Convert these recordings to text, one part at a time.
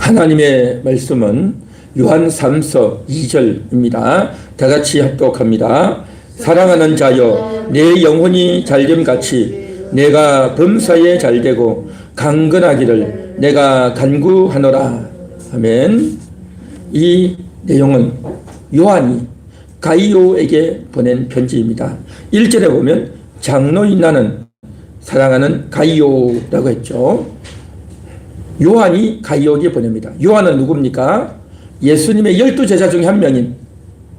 하나님의 말씀은 요한 3서 2절입니다. 다 같이 합독합니다. 사랑하는 자여, 내 영혼이 잘됨같이 내가 범사에 잘되고 강건하기를 내가 간구하노라. 아멘. 이 내용은 요한이 가이오에게 보낸 편지입니다. 1절에 보면 장로인 나는 사랑하는 가이오라고 했죠. 요한이 가이오에게 보냅니다. 요한은 누굽니까? 예수님의 12제자 중에 한 명인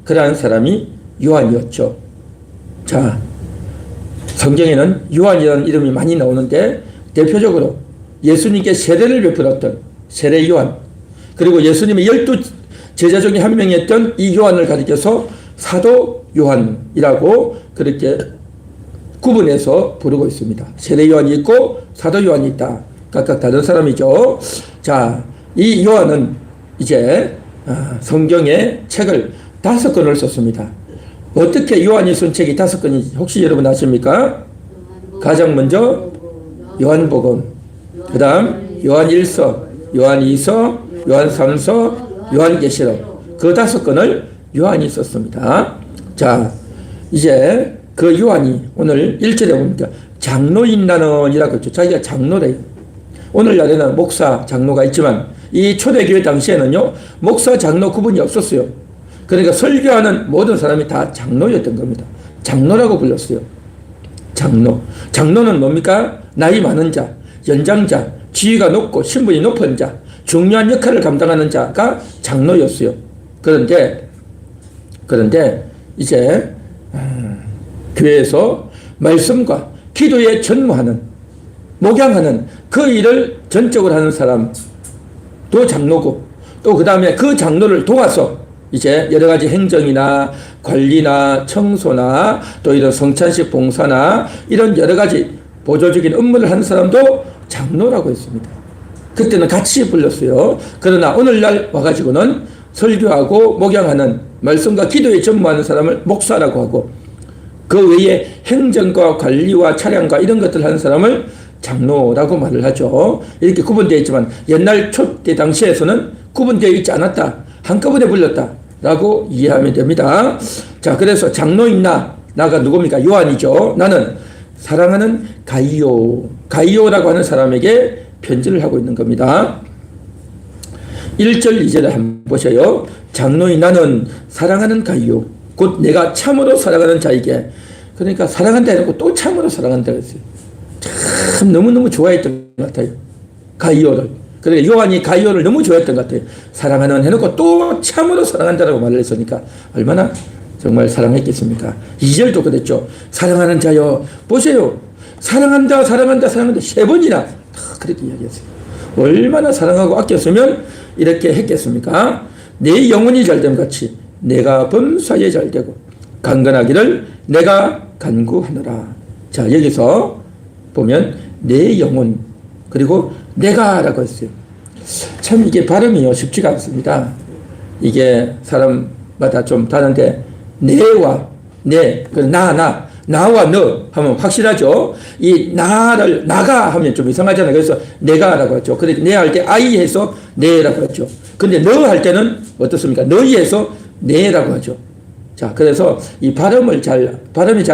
그러한 사람이 요한이었죠. 자, 성경에는 요한이라는 이름이 많이 나오는데 대표적으로 예수님께 세례를 베풀었던 세례 요한, 그리고 예수님의 12제자 중에 한 명이었던 이 요한을 가리켜서 사도 요한이라고 그렇게 구분해서 부르고 있습니다. 세례 요한이 있고 사도 요한이 있다. 각각 다른 사람이죠. 자, 이 요한은 이제 성경의 책을 5권을 썼습니다. 어떻게 요한이 쓴 책이 5권인지 혹시 여러분 아십니까? 가장 먼저 요한복음, 그 다음 요한 1서, 요한 2서, 요한 3서, 요한계시록, 그 5권을 요한이 썼습니다. 자, 이제 그 요한이 오늘 1절에 보니까 장로인 나는 이라고 했죠. 자기가 장로래요. 오늘날에는 목사, 장로가 있지만 이 초대교회 당시에는요, 목사, 장로 구분이 없었어요. 그러니까 설교하는 모든 사람이 다 장로였던 겁니다. 장로라고 불렀어요. 장로. 장로는 뭡니까? 나이 많은 자, 연장자, 지위가 높고 신분이 높은 자, 중요한 역할을 감당하는 자가 장로였어요. 그런데 이제 교회에서 말씀과 기도에 전무하는, 목양하는 그 일을 전적으로 하는 사람도 장로고, 또 그 다음에 그 장로를 도와서 이제 여러 가지 행정이나 관리나 청소나 또 이런 성찬식 봉사나 이런 여러 가지 보조적인 업무를 하는 사람도 장로라고 했습니다. 그때는 같이 불렀어요. 그러나 오늘날 와가지고는 설교하고 목양하는, 말씀과 기도에 전무하는 사람을 목사라고 하고, 그 외에 행정과 관리와 차량과 이런 것들을 하는 사람을 장로라고 말을 하죠. 이렇게 구분되어 있지만 옛날 초대 당시에서는 구분되어 있지 않았다. 한꺼번에 불렀다라고 이해하면 됩니다. 자, 그래서 장로인 나가 누굽니까? 요한이죠. 나는 사랑하는 가이오라고 하는 사람에게 편지를 하고 있는 겁니다. 1절 2절을 한번 보세요. 장로인 나는 사랑하는 가이오, 곧 내가 참으로 사랑하는 자에게. 그러니까 사랑한다 해놓고 또 참으로 사랑한다 했어요. 참 너무너무 좋아했던 것 같아요. 가이오를. 그러니까 요한이 가이오를 너무 좋아했던 것 같아요. 사랑하는 해놓고 또 참으로 사랑한다라고 말을 했으니까 얼마나 정말 사랑했겠습니까? 2절도 그랬죠. 사랑하는 자여, 보세요. 사랑한다 3번이나 그렇게 이야기했어요. 얼마나 사랑하고 아꼈으면 이렇게 했겠습니까? 내 영혼이 잘됨 같이 내가 범사에 잘되고 강건하기를 내가 간구하노라. 자, 여기서 보면 내 영혼, 그리고 내가라고 했어요. 참 이게 발음이요 쉽지가 않습니다. 이게 사람마다 좀 다른데, 내와 내, 나와 너 하면 확실하죠. 이 나를 나가 하면 좀 이상하잖아요. 그래서 내가라고 하죠. 그런데 내 할 때 아이 해서 내라고 하죠. 근데 너 할 때는 어떻습니까? 너희 해서 내라고 하죠. 자, 그래서 이 발음이 잘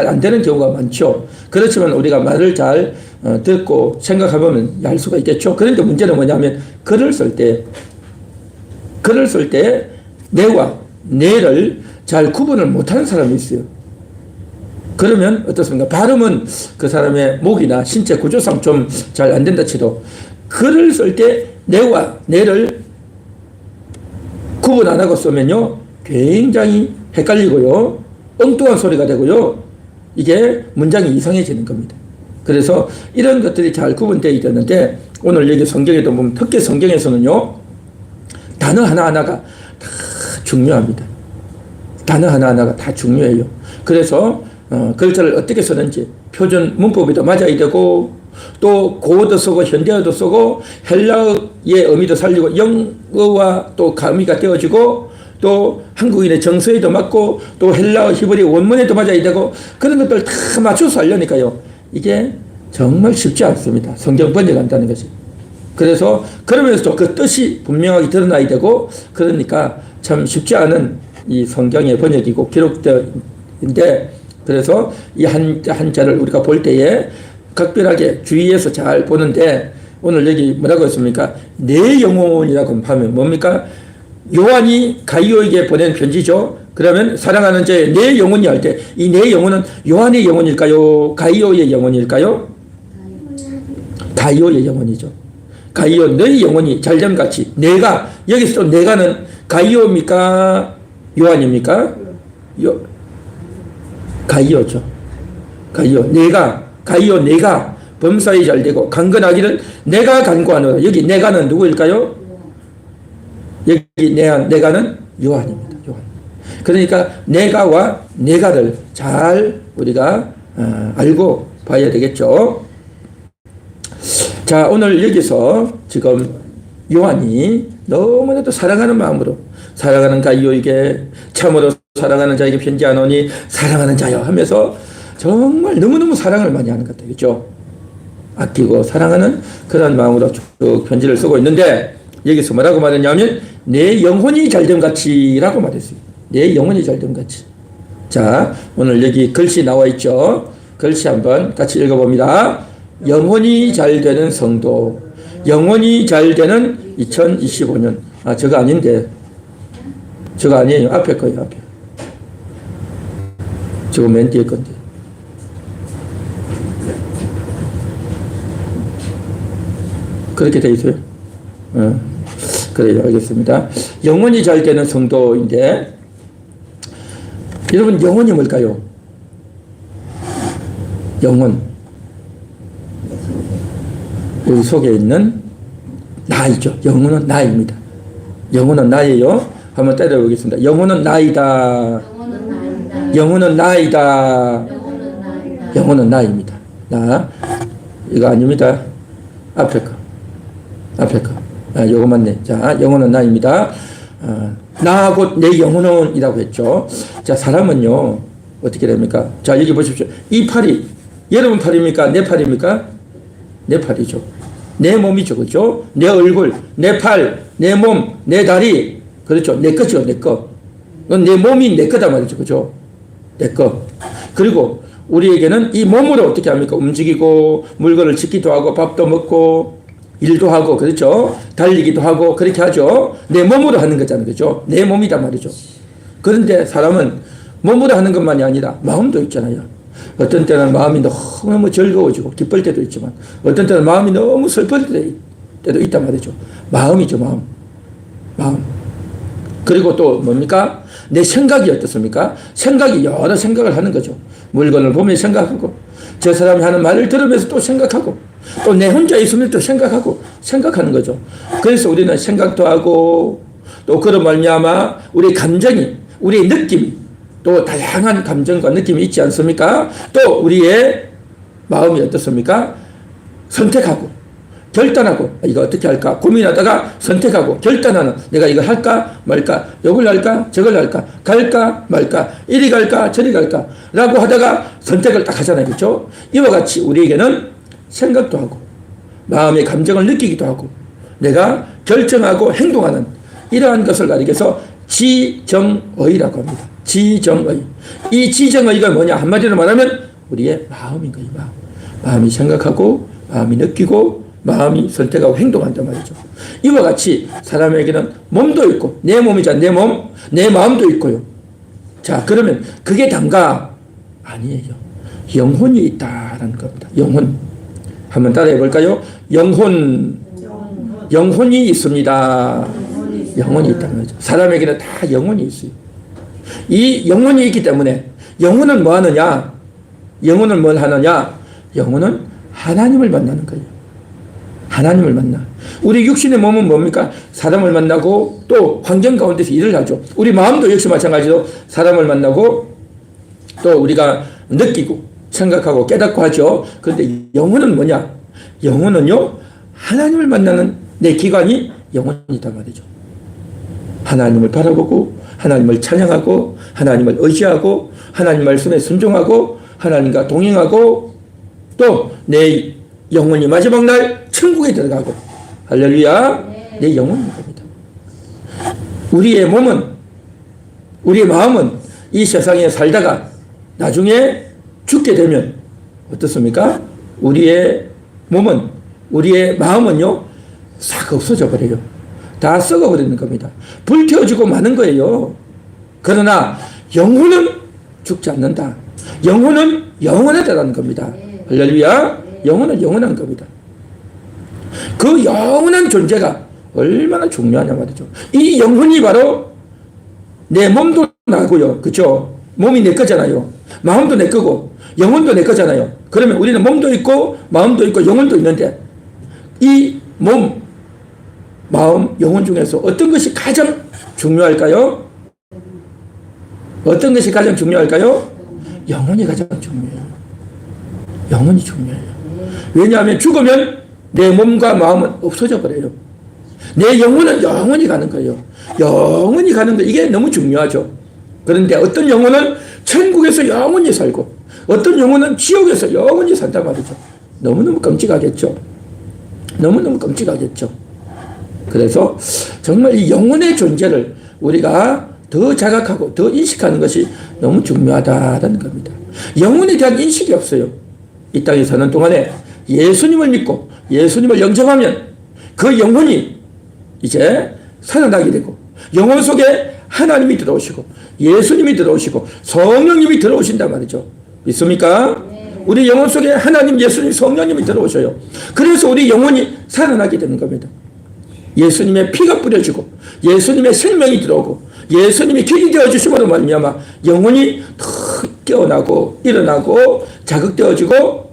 안 되는 경우가 많죠. 그렇지만 우리가 말을 잘 듣고 생각해보면 알 수가 있겠죠. 그런데 문제는 뭐냐면 글을 쓸 때 내와 내를 잘 구분을 못하는 사람이 있어요. 그러면 어떻습니까? 발음은 그 사람의 목이나 신체 구조상 좀 잘 안 된다 치도 글을 쓸 때 내와 내를 구분 안 하고 쓰면요 굉장히 헷갈리고요, 엉뚱한 소리가 되고요, 이게 문장이 이상해지는 겁니다. 그래서 이런 것들이 잘 구분되어 있는데, 오늘 여기 성경에도 보면 특히 성경에서는요 단어 하나하나가 다 중요합니다. 단어 하나하나가 다 중요해요. 그래서 글자를 어떻게 쓰는지 표준 문법에도 맞아야 되고, 또 고어도 쓰고 현대어도 쓰고 헬라어의 의미도 살리고 영어와 또 가미가 되어지고, 또 한국인의 정서에도 맞고 또 헬라어 히브리 원문에도 맞아야 되고, 그런 것들 다 맞춰서 하려니까요 이게 정말 쉽지 않습니다. 성경 번역한다는 것이. 그래서 그러면서도 그 뜻이 분명하게 드러나야 되고, 그러니까 참 쉽지 않은 이 성경의 번역이고 기록인데, 그래서 이 한자를 우리가 볼 때에 각별하게 주의해서 잘 보는데, 오늘 여기 뭐라고 했습니까? 내 영혼이라고 하면 뭡니까? 요한이 가이오에게 보낸 편지죠. 그러면 사랑하는 자의 내 영혼이 할 때 이 내 영혼은 요한의 영혼일까요? 가이오의 영혼일까요? 가이오의 영혼이죠. 가이오 너의 영혼이 잘됨 같이. 내가 여기서 또 내가는 가이오입니까? 요한입니까? 가이오죠. 가이오 내가 가이오 내가 범사에 잘되고 강건하기를 내가 간구하노라. 여기 내가는 누구일까요? 여기 내가는 요한입니다. 요한. 그러니까 내가와 내가를 잘 우리가 알고 봐야 되겠죠. 자, 오늘 여기서 지금 요한이 너무나도 사랑하는 마음으로 사랑하는 가이오에게 참으로 사랑하는 자에게 편지하노니 사랑하는 자여 하면서 정말 너무너무 사랑을 많이 하는 것 같아요. 그렇죠? 아끼고 사랑하는 그런 마음으로 쭉 편지를 쓰고 있는데, 여기서 뭐라고 말했냐면 내 영혼이 잘됨 같이라고 말했어요. 내 영혼이 잘됨 같이. 자, 오늘 여기 글씨 나와 있죠. 글씨 한번 같이 읽어봅니다. 영혼이 잘 되는 성도, 영혼이 잘 되는 2025년. 아, 저거 아닌데, 저거 아니에요. 앞에 거예요. 앞에. 저거 맨 뒤에 건데. 그렇게 돼 있어요. 그래요. 알겠습니다. 영혼이 잘 되는 성도인데, 여러분, 영혼이 뭘까요? 영혼. 여기 속에 있는 나이죠. 영혼은 나입니다. 영혼은 나예요. 한번 때려보겠습니다. 영혼은 나이다. 영혼은 나이다. 영혼은 나입니다. 나. 이거 아닙니다. 앞에 거. 앞에 거. 아, 요거 맞네. 자, 영혼은 나입니다. 나 곧 내 영혼은이라고 했죠. 자, 사람은요, 어떻게 됩니까? 자, 여기 보십시오. 이 팔이, 여러분 팔입니까? 내 팔입니까? 내 팔이죠. 내 몸이죠. 그죠? 내 얼굴, 내 팔, 내 몸, 내 다리. 그렇죠. 내 거죠. 내 거. 내 몸이 내 거다 말이죠. 그죠? 내 거. 그리고 우리에게는 이 몸으로 어떻게 합니까? 움직이고, 물건을 짓기도 하고, 밥도 먹고, 일도 하고, 그렇죠? 달리기도 하고, 그렇게 하죠. 내 몸으로 하는 거잖아요. 그죠? 내 몸이다 말이죠. 그런데 사람은 몸으로 하는 것만이 아니라 마음도 있잖아요. 어떤 때는 마음이 너무 즐거워지고 기쁠 때도 있지만, 어떤 때는 마음이 너무 슬플 때도 있단 말이죠. 마음이죠, 마음. 마음. 그리고 또 뭡니까? 내 생각이 어떻습니까? 생각이 여러 생각을 하는 거죠. 물건을 보면 생각하고, 저 사람이 하는 말을 들으면서 또 생각하고, 또 내 혼자 있으면 또 생각하고, 생각하는 거죠. 그래서 우리는 생각도 하고, 또 그런 말미암아 우리 감정이, 우리의 느낌이, 또 다양한 감정과 느낌이 있지 않습니까? 또 우리의 마음이 어떻습니까? 선택하고, 결단하고, 이거 어떻게 할까? 고민하다가 선택하고, 결단하는, 내가 이거 할까 말까? 이걸 할까? 저걸 할까? 갈까 말까? 이리 갈까? 저리 갈까? 라고 하다가 선택을 딱 하잖아요. 그렇죠? 이와 같이 우리에게는 생각도 하고, 마음의 감정을 느끼기도 하고, 내가 결정하고 행동하는 이러한 것을 가리켜서 지정의라고 합니다. 지정의. 이 지정의가 뭐냐? 한마디로 말하면 우리의 마음인 거예요. 마음. 마음이 생각하고, 마음이 느끼고, 마음이 선택하고 행동한단 말이죠. 이와 같이 사람에게는 몸도 있고, 내 몸이자 내 몸, 내 마음도 있고요. 자, 그러면 그게 단가? 아니에요. 영혼이 있다라는 겁니다. 영혼. 한번 따라해 볼까요? 영혼이 있습니다. 영혼이 있다는 거죠. 사람에게는 다 영혼이 있어요. 이 영혼이 있기 때문에, 영혼은 뭐 하느냐? 영혼은 뭘 하느냐? 영혼은 하나님을 만나는 거예요. 하나님을 만나. 우리 육신의 몸은 뭡니까? 사람을 만나고 또 환경 가운데서 일을 하죠. 우리 마음도 역시 마찬가지로 사람을 만나고 또 우리가 느끼고 생각하고 깨닫고 하죠. 그런데 영혼은 뭐냐? 영혼은요, 하나님을 만나는 내 기관이 영혼이다 말이죠. 하나님을 바라보고, 하나님을 찬양하고, 하나님을 의지하고, 하나님 말씀에 순종하고, 하나님과 동행하고, 또 내 영혼이 마지막 날 천국에 들어가고, 할렐루야. 내 영혼인 겁니다. 우리의 몸은, 우리의 마음은 이 세상에 살다가 나중에 죽게 되면 어떻습니까? 우리의 몸은, 우리의 마음은요, 싹 없어져 버려요. 다 썩어버리는 겁니다. 불태워지고 마는 거예요. 그러나 영혼은 죽지 않는다. 영혼은 영원하다는 겁니다. 할렐루야. 영혼은 영원한 겁니다. 그 영원한 존재가 얼마나 중요하냐 말이죠. 이 영혼이 바로 내 몸도 나고요. 그렇죠? 몸이 내 거잖아요. 마음도 내 거고 영혼도 내 거잖아요. 그러면 우리는 몸도 있고 마음도 있고 영혼도 있는데 이 몸, 마음, 영혼 중에서 어떤 것이 가장 중요할까요? 어떤 것이 가장 중요할까요? 영혼이 가장 중요해요. 영혼이 중요해요. 왜냐하면 죽으면 내 몸과 마음은 없어져 버려요. 내 영혼은 영원히 가는 거예요. 영원히 가는 거, 이게 너무 중요하죠. 그런데 어떤 영혼은 천국에서 영원히 살고 어떤 영혼은 지옥에서 영원히 산단 말이죠. 너무너무 끔찍하겠죠. 너무너무 끔찍하겠죠. 그래서 정말 이 영혼의 존재를 우리가 더 자각하고 더 인식하는 것이 너무 중요하다는 겁니다. 영혼에 대한 인식이 없어요. 이 땅에 사는 동안에 예수님을 믿고 예수님을 영접하면 그 영혼이 이제 살아나게 되고 영혼 속에 하나님이 들어오시고 예수님이 들어오시고 성령님이 들어오신단 말이죠. 믿습니까? 우리 영혼 속에 하나님, 예수님, 성령님이 들어오셔요. 그래서 우리 영혼이 살아나게 되는 겁니다. 예수님의 피가 뿌려지고 예수님의 생명이 들어오고 예수님이 길이 되어주심으로 말미암아 영혼이 더 깨어나고 일어나고 자극되어지고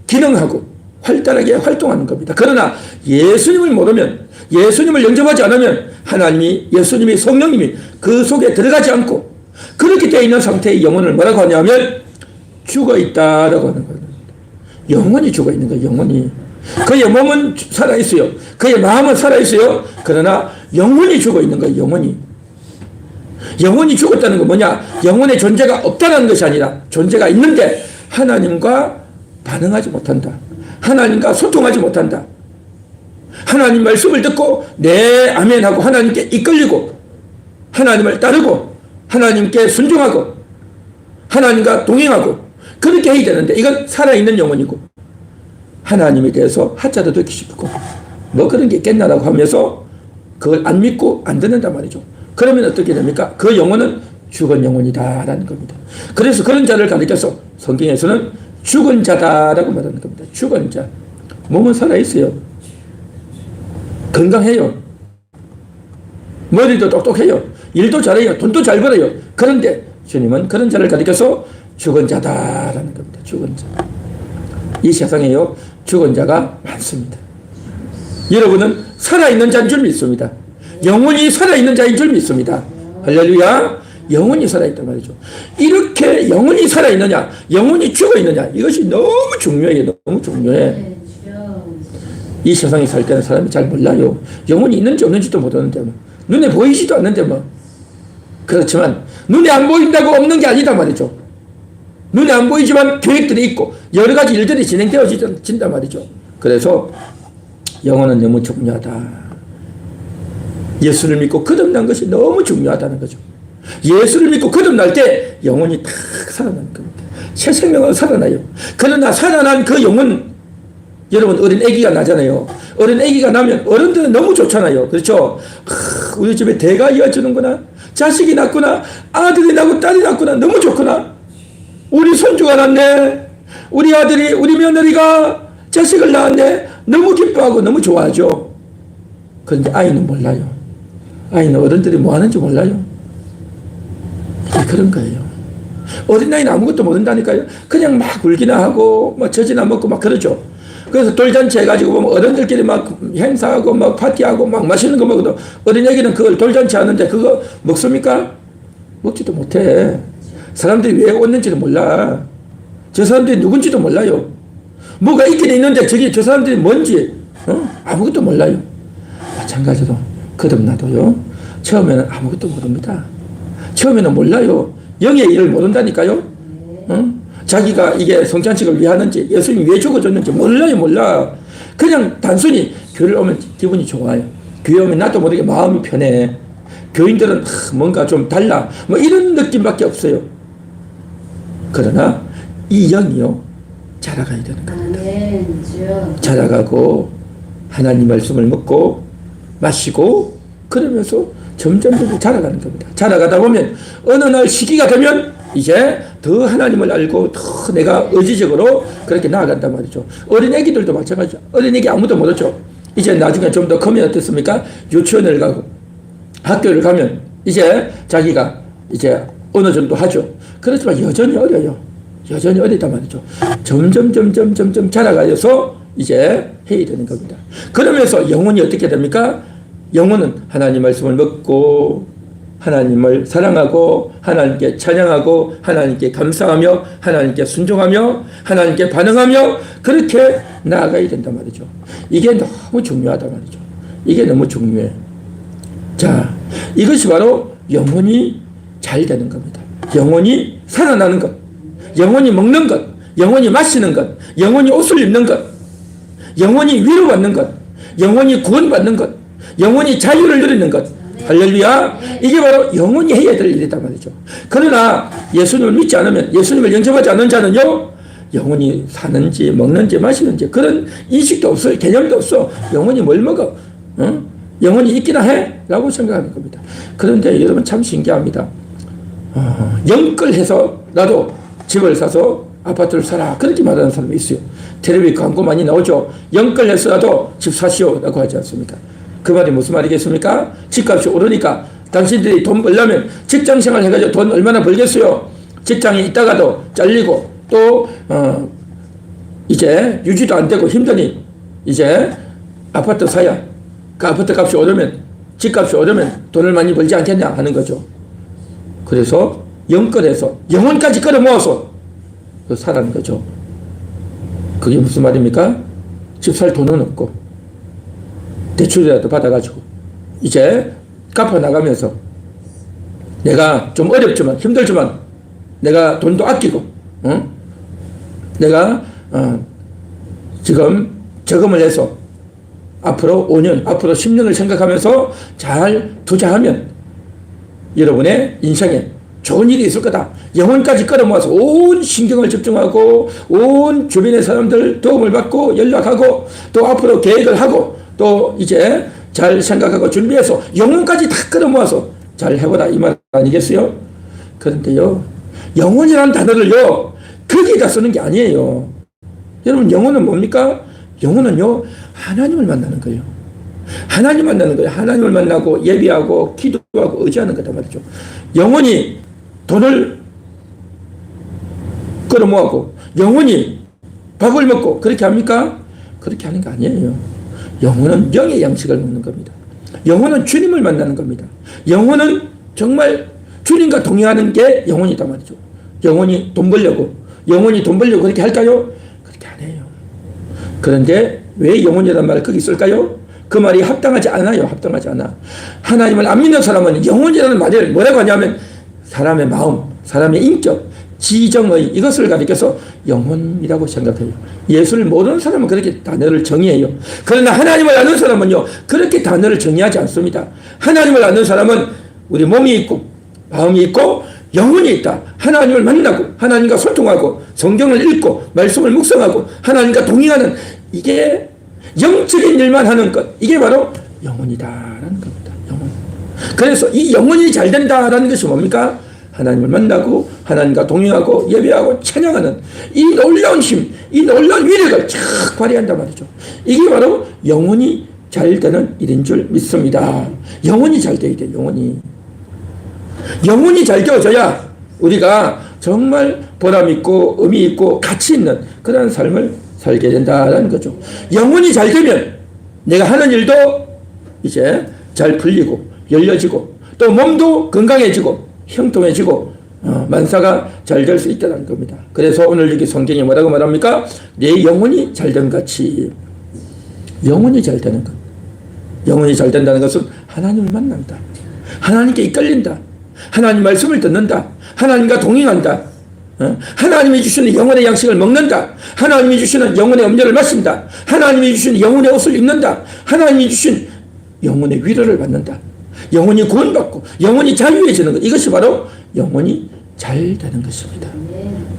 기능하고 활달하게 활동하는 겁니다. 그러나 예수님을 모르면, 예수님을 영접하지 않으면 하나님이, 예수님이, 성령님이 그 속에 들어가지 않고 그렇게 되어 있는 상태의 영혼을 뭐라고 하냐면 죽어있다라고 하는 겁니다. 영혼이 죽어있는 거예요. 영혼이. 그의 몸은 살아있어요. 그의 마음은 살아있어요. 그러나 영혼이 죽어있는 거예요. 영혼이. 영혼이 죽었다는 건 뭐냐? 영혼의 존재가 없다는 것이 아니라 존재가 있는데 하나님과 반응하지 못한다. 하나님과 소통하지 못한다. 하나님 말씀을 듣고 네 아멘 하고 하나님께 이끌리고 하나님을 따르고 하나님께 순종하고 하나님과 동행하고 그렇게 해야 되는데 이건 살아있는 영혼이고 하나님에 대해서 하자도 듣기 싶고 뭐 그런 게 있겠나라고 하면서 그걸 안 믿고 안 듣는단 말이죠. 그러면 어떻게 됩니까? 그 영혼은 죽은 영혼이다라는 겁니다. 그래서 그런 자를 가리켜서 성경에서는 죽은 자다라고 말하는 겁니다. 죽은 자. 몸은 살아있어요. 건강해요. 머리도 똑똑해요. 일도 잘해요. 돈도 잘 벌어요. 그런데 주님은 그런 자를 가리켜서 죽은 자다라는 겁니다. 죽은 자. 이 세상에요, 죽은 자가 많습니다. 여러분은 살아있는 자인 줄 믿습니다. 영혼이 살아있는 자인 줄 믿습니다. 할렐루야. 영혼이 살아있단 말이죠. 이렇게 영혼이 살아있느냐, 영혼이 죽어있느냐, 이것이 너무 중요해요. 너무 중요해. 이 세상에 살 때는 사람이 잘 몰라요. 영혼이 있는지 없는지도 모르는데 뭐. 눈에 보이지도 않는데 뭐. 그렇지만 눈에 안 보인다고 없는 게 아니다 말이죠. 눈에 안 보이지만 계획들이 있고 여러 가지 일들이 진행되어진단 말이죠. 그래서 영혼은 너무 중요하다. 예수를 믿고 거듭난 것이 너무 중요하다는 거죠. 예수를 믿고 거듭날 때 영혼이 탁 살아나는 겁니다. 새 생명은 살아나요. 그러나 살아난 그 영혼, 여러분 어린 아기가 나잖아요. 어린 아기가 나면 어른들은 너무 좋잖아요. 그렇죠? 우리 집에 대가 이어지는구나. 자식이 낳구나. 아들이 낳고 딸이 낳구나. 너무 좋구나. 우리 손주가 낳네. 우리 아들이, 우리 며느리가 자식을 낳았네. 너무 기뻐하고 너무 좋아하죠. 그런데 아이는 몰라요. 아이는 어른들이 뭐 하는지 몰라요. 그런 거예요. 어린아이는 아무것도 모른다니까요. 그냥 막 울기나 하고, 막 젖이나 먹고 막 그러죠. 그래서 돌잔치 해가지고 보면 어른들끼리 막 행사하고 막 파티하고 막 맛있는 거 먹어도 어린애기는 그걸 돌잔치 하는데 그거 먹습니까? 먹지도 못해. 사람들이 왜 왔는지도 몰라. 저 사람들이 누군지도 몰라요. 뭐가 있긴 있는데 저게 저 사람들이 뭔지 아무것도 몰라요. 마찬가지로 거듭나도요. 처음에는 아무것도 모릅니다. 처음에는 몰라요. 영의 일을 모른다니까요. 자기가 이게 성찬식을 왜 하는지, 예수님이 왜 죽어줬는지 몰라요, 몰라. 그냥 단순히 교회를 오면 기분이 좋아요. 교회 오면 나도 모르게 마음이 편해. 교인들은 뭔가 좀 달라. 뭐 이런 느낌밖에 없어요. 그러나 이 영이요, 자라가야 되는 겁니다. 자라가고 하나님 말씀을 먹고 마시고 그러면서 점점 자라가는 겁니다. 자라가다 보면 어느 날 시기가 되면 이제 더 하나님을 알고 더 내가 의지적으로 그렇게 나아간단 말이죠. 어린애기들도 마찬가지죠. 어린애기 아무도 모르죠. 이제 나중에 좀 더 크면 어떻습니까? 유치원을 가고 학교를 가면 이제 자기가 이제 어느 정도 하죠. 그렇지만 여전히 어려요. 여전히 어리단 말이죠. 점점 자라가서 이제 해야 되는 겁니다. 그러면서 영혼이 어떻게 됩니까? 영혼은 하나님 말씀을 먹고 하나님을 사랑하고 하나님께 찬양하고 하나님께 감사하며 하나님께 순종하며 하나님께 반응하며 그렇게 나아가야 된단 말이죠. 이게 너무 중요하단 말이죠. 이게 너무 중요해. 자, 이것이 바로 영혼이 잘 되는 겁니다. 영혼이 살아나는 것, 영혼이 먹는 것, 영혼이 마시는 것, 영혼이 옷을 입는 것, 영혼이 위로받는 것, 영혼이 구원받는 것, 영혼이 자유를 누리는 것. 할렐루야. 이게 바로 영혼이 해야 될 일이단 말이죠. 그러나 예수님을 믿지 않으면, 예수님을 영접하지 않는 자는요, 영혼이 사는지 먹는지 마시는지 그런 인식도 없어요. 개념도 없어. 영혼이 뭘 먹어? 영혼이 있기나 해? 라고 생각하는 겁니다. 그런데 여러분 참 신기합니다. 영끌해서라도 집을 사서 아파트를 사라 그렇게 말하는 사람이 있어요. 텔레비 광고 많이 나오죠. 영끌해서라도 집 사시오 라고 하지 않습니까? 그 말이 무슨 말이겠습니까? 집값이 오르니까 당신들이 돈 벌려면 직장생활 해가지고 돈 얼마나 벌겠어요? 직장에 있다가도 잘리고 또 이제 유지도 안 되고 힘드니 이제 아파트 사야 그 아파트 값이 오르면 집값이 오르면 돈을 많이 벌지 않겠냐 하는 거죠. 그래서 영끌해서 영혼까지 끌어모아서 사라는 거죠. 그게 무슨 말입니까? 집 살 돈은 없고 대출이라도 받아가지고 이제 갚아 나가면서 내가 좀 어렵지만 힘들지만 내가 돈도 아끼고 내가 지금 저금을 해서 앞으로 5년, 앞으로 10년을 생각하면서 잘 투자하면 여러분의 인생에 좋은 일이 있을 거다. 영혼까지 끌어모아서 온 신경을 집중하고 온 주변의 사람들 도움을 받고 연락하고 또 앞으로 계획을 하고 또 이제 잘 생각하고 준비해서 영혼까지 다 끌어모아서 잘 해보라 이 말 아니겠어요? 그런데요, 영혼이라는 단어를요 거기에다 쓰는 게 아니에요. 여러분 영혼은 뭡니까? 영혼은요 하나님을 만나는 거예요. 하나님 만나는 거예요. 하나님을 만나고 예비하고 기도하고 의지하는 거단 말이죠. 영혼이 돈을 끌어모아고 영혼이 밥을 먹고 그렇게 합니까? 그렇게 하는 게 아니에요. 영혼은 영의 양식을 먹는 겁니다. 영혼은 주님을 만나는 겁니다. 영혼은 정말 주님과 동의하는 게 영혼이단 말이죠. 영혼이 돈 벌려고 그렇게 할까요? 그렇게 안 해요. 그런데 왜 영혼이라는 말을 거기 쓸까요? 그 말이 합당하지 않아요. 합당하지 않아. 하나님을 안 믿는 사람은 영혼이라는 말을 뭐라고 하냐면 사람의 마음, 사람의 인격, 지정의 이것을 가리켜서 영혼이라고 생각해요. 예수를 모르는 사람은 그렇게 단어를 정의해요. 그러나 하나님을 아는 사람은요 그렇게 단어를 정의하지 않습니다. 하나님을 아는 사람은 우리 몸이 있고 마음이 있고 영혼이 있다. 하나님을 만나고 하나님과 소통하고 성경을 읽고 말씀을 묵상하고 하나님과 동의하는 이게 영적인 일만 하는 것, 이게 바로 영혼이다라는 겁니다. 영혼. 그래서 이 영혼이 잘 된다라는 것이 뭡니까? 하나님을 만나고 하나님과 동행하고 예배하고 찬양하는 이 놀라운 힘, 이 놀라운 위력을 쫙 발휘한단 말이죠. 이게 바로 영혼이 잘 되는 일인 줄 믿습니다. 영혼이 잘 돼야 돼. 영혼이 잘 되어져야 우리가 정말 보람 있고 의미 있고 가치 있는 그런 삶을 살게 된다는 거죠. 영혼이 잘 되면 내가 하는 일도 이제 잘 풀리고 열려지고 또 몸도 건강해지고 형통해지고 만사가 잘 될 수 있다는 겁니다. 그래서 오늘 여기 성경이 뭐라고 말합니까? 내 영혼이 잘됨 같이. 영혼이 잘 되는 것. 영혼이 잘 된다는 것은 하나님을 만난다. 하나님께 이끌린다. 하나님 말씀을 듣는다. 하나님과 동행한다. 하나님이 주시는 영혼의 양식을 먹는다. 하나님이 주시는 영혼의 음료를 마신다. 하나님이 주시는 영혼의 옷을 입는다. 하나님이 주신 영혼의 위로를 받는다. 영혼이 구원받고 영혼이 자유해지는 것. 이것이 바로 영혼이 잘 되는 것입니다.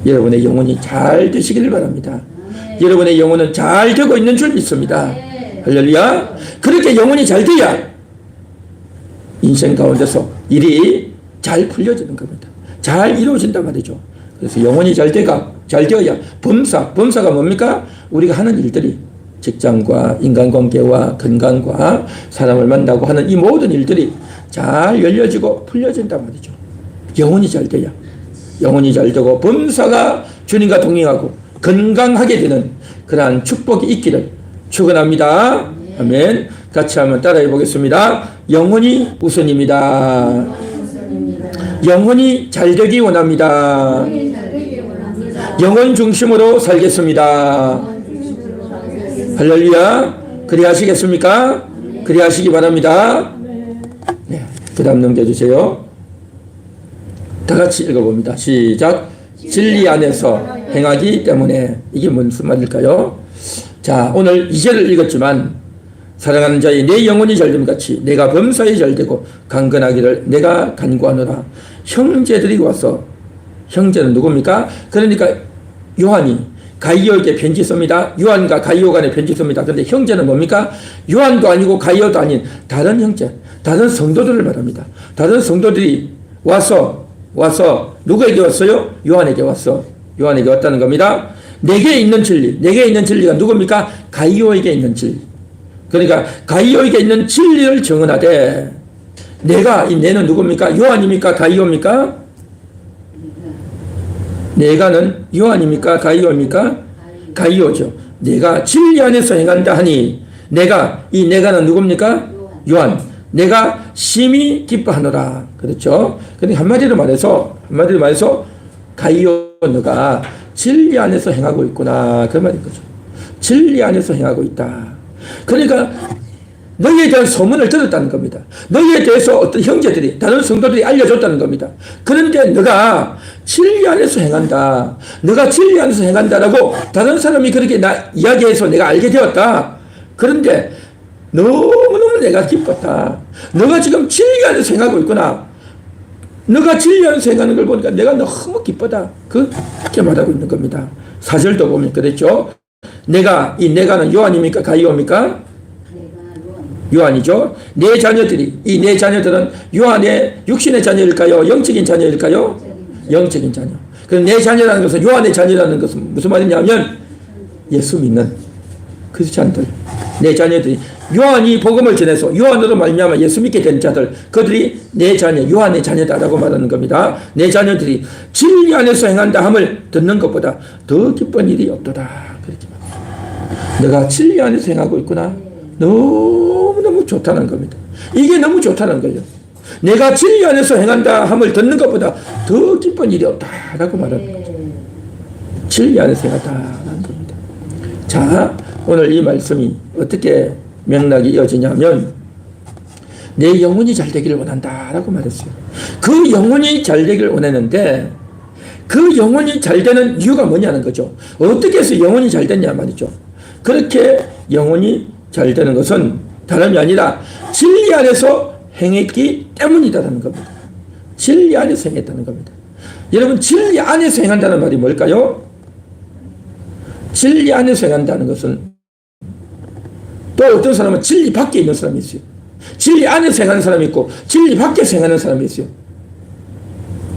여러분의 영혼이 잘 되시기를 바랍니다. 여러분의 영혼은 잘 되고 있는 줄 믿습니다. 할렐루야. 그렇게 영혼이 잘 돼야 인생 가운데서 일이 잘 풀려지는 겁니다. 잘 이루어진단 말이죠. 그래서 영혼이 잘 되어야 범사가 뭡니까? 우리가 하는 일들이 직장과 인간관계와 건강과 사람을 만나고 하는 이 모든 일들이 잘 열려지고 풀려진단 말이죠. 영혼이 잘 돼야. 영혼이 잘 되고 범사가 주님과 동행하고 건강하게 되는 그러한 축복이 있기를 축원합니다. 아멘. 같이 한번 따라해 보겠습니다. 영혼이 우선입니다. 영혼이 잘 되기 원합니다. 영혼 중심으로 살겠습니다. 할렐루야. 그리 하시겠습니까? 그리 하시기 바랍니다. 네, 그 다음 넘겨주세요. 다 같이 읽어봅니다. 시작. 진리 안에서 행하기 때문에. 이게 무슨 말일까요? 자, 오늘 2절을 읽었지만 사랑하는 자의 내 영혼이 잘됨 같이 내가 범사에 잘되고 강건하기를 내가 간구하노라. 형제들이 와서, 형제는 누굽니까? 그러니까 요한이 가이오에게 편지 씁니다. 요한과 가이오 간에 편지 씁니다. 그런데 형제는 뭡니까? 요한도 아니고 가이오도 아닌 다른 형제, 다른 성도들을 말합니다. 다른 성도들이 와서 누구에게 왔어요? 요한에게 왔어. 요한에게 왔다는 겁니다. 내게 있는 진리가 누굽니까? 가이오에게 있는 진리. 그러니까 가이오에게 있는 진리를 증언하되, 이 내는 누굽니까? 요한입니까? 가이오입니까? 내가는 요한입니까? 가이오입니까? 가이오죠. 내가 진리 안에서 행한다 하니, 내가는 누굽니까? 요한. 내가 심히 기뻐하노라. 그렇죠? 그러니까 한마디로 말해서 가이오, 너가 진리 안에서 행하고 있구나. 그 말인 거죠. 진리 안에서 행하고 있다. 그러니까 너희에 대한 소문을 들었다는 겁니다. 너희에 대해서 어떤 형제들이, 다른 성도들이 알려줬다는 겁니다. 그런데 너가 진리 안에서 행한다. 너가 진리 안에서 행한다라고 다른 사람이 그렇게 이야기해서 내가 알게 되었다. 그런데 너무너무 내가 기뻤다. 너가 지금 진리 안에서 행하고 있구나. 너가 진리 안에서 행하는 걸 보니까 내가 너무 기쁘다. 그렇게 말하고 있는 겁니다. 4절도 보면 그랬죠. 내가는 요한입니까? 가이오입니까? 요한이죠. 내 자녀들은 요한의 육신의 자녀일까요? 영적인 자녀일까요? 영적인 자녀. 그럼 내 자녀라는 것은, 요한의 자녀라는 것은 무슨 말이냐면 예수 믿는 크리스찬들, 내 자녀들이 요한이 복음을 전해서 요한으로 말미암아 예수 믿게 된 자들, 그들이 내 자녀, 요한의 자녀다라고 말하는 겁니다. 내 자녀들이 진리 안에서 행한다 함을 듣는 것보다 더 기쁜 일이 없도다. 그렇게 말합니다. 내가 진리 안에서 행하고 있구나. 너무너무 좋다는 겁니다. 이게 너무 좋다는 거예요. 내가 진리 안에서 행한다 함을 듣는 것보다 더 기쁜 일이 없다라고 말하는 거죠. 진리 안에서 행한다라는 겁니다. 자, 오늘 이 말씀이 어떻게 맥락이 이어지냐면, 내 영혼이 잘 되기를 원한다라고 말했어요. 그 영혼이 잘 되기를 원했는데, 그 영혼이 잘 되는 이유가 뭐냐는 거죠. 어떻게 해서 영혼이 잘 됐냐 말이죠. 그렇게 영혼이 잘 되는 것은 다름이 아니라 진리 안에서 행했기 때문이다라는 겁니다. 진리 안에서 행했다는 겁니다. 여러분, 진리 안에서 행한다는 말이 뭘까요? 진리 안에서 행한다는 것은, 또 어떤 사람은 진리 밖에 있는 사람이 있어요. 진리 안에서 행하는 사람이 있고 진리 밖에서 행하는 사람이 있어요.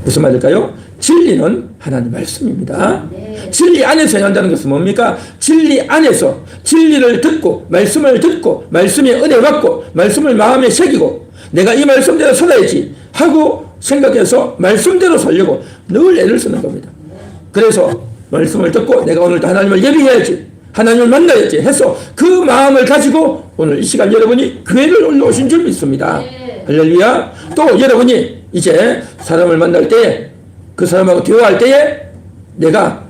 무슨 말일까요? 진리는 하나님 말씀입니다. 진리 안에서 행한다는 것은 뭡니까? 진리 안에서 진리를 듣고 말씀을 듣고 말씀의 은혜 받고 말씀을 마음에 새기고 내가 이 말씀대로 살아야지 하고 생각해서 말씀대로 살려고 늘 애를 쓰는 겁니다. 그래서 말씀을 듣고 내가 오늘도 하나님을 예배해야지, 하나님을 만나야지 해서 그 마음을 가지고 오늘 이 시간 여러분이 교회를 올라오신 줄 믿습니다. 할렐루야. 또 여러분이 이제 사람을 만날 때에, 그 사람하고 대화할 때에, 내가